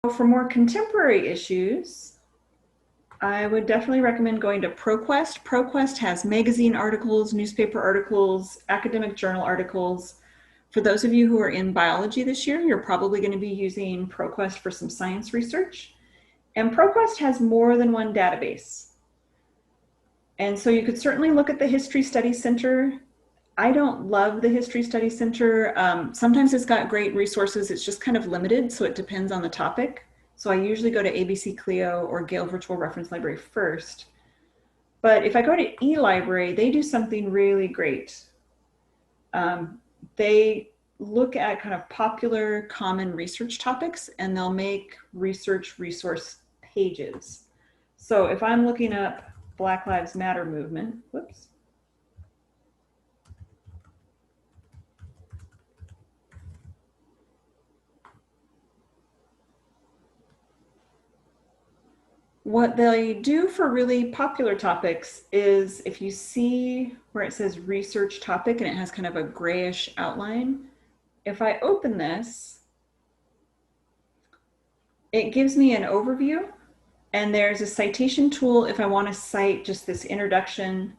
For more contemporary issues, I would definitely recommend going to Proquest. Proquest has magazine articles, newspaper articles, academic journal articles. For those of you who are in biology this year, you're probably going to be using Proquest for some science research. And Proquest has more than one database. And so you could certainly look at the History Study Center. I don't love the History Study Center. Sometimes it's got great resources. It's just kind of limited, so it depends on the topic. So I usually go to ABC Clio or Gale Virtual Reference Library first. But if I go to eLibrary, they do something really great. They look at kind of popular common research topics, and they'll make research resource pages. So if I'm looking up Black Lives Matter movement, whoops. What they do for really popular topics is if you see where it says research topic and it has kind of a grayish outline, if I open this, it gives me an overview, and there's a citation tool if I want to cite just this introduction,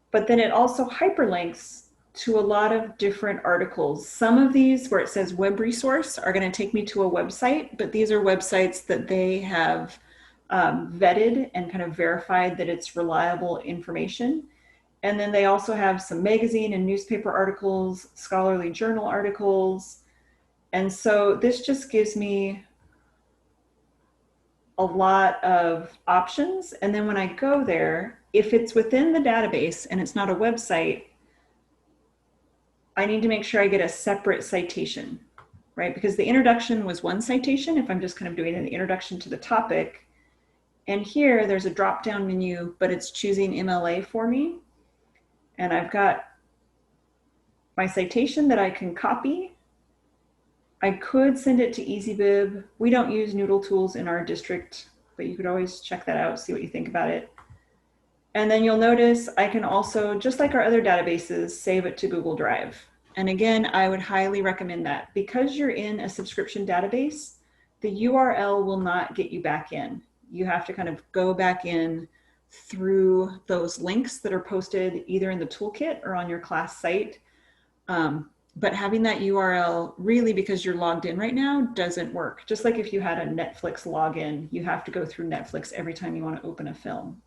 but then it also hyperlinks to a lot of different articles. Some of these where it says web resource are going to take me to a website, but these are websites that they have vetted and kind of verified that it's reliable information. And then they also have some magazine and newspaper articles, scholarly journal articles. And so this just gives me a lot of options. And then when I go there, if it's within the database and it's not a website, I need to make sure I get a separate citation, right? Because the introduction was one citation if I'm just kind of doing an introduction to the topic. And here there's a drop-down menu, but it's choosing MLA for me. And I've got my citation that I can copy. I could send it to EasyBib. We don't use Noodle tools in our district, but you could always check that out, see what you think about it. And then you'll notice I can also, just like our other databases, save it to Google Drive. And again, I would highly recommend that. Because you're in a subscription database, the URL will not get you back in. You have to kind of go back in through those links that are posted either in the toolkit or on your class site. But having that URL really, because you're logged in right now, doesn't work. Just like if you had a Netflix login, you have to go through Netflix every time you want to open a film.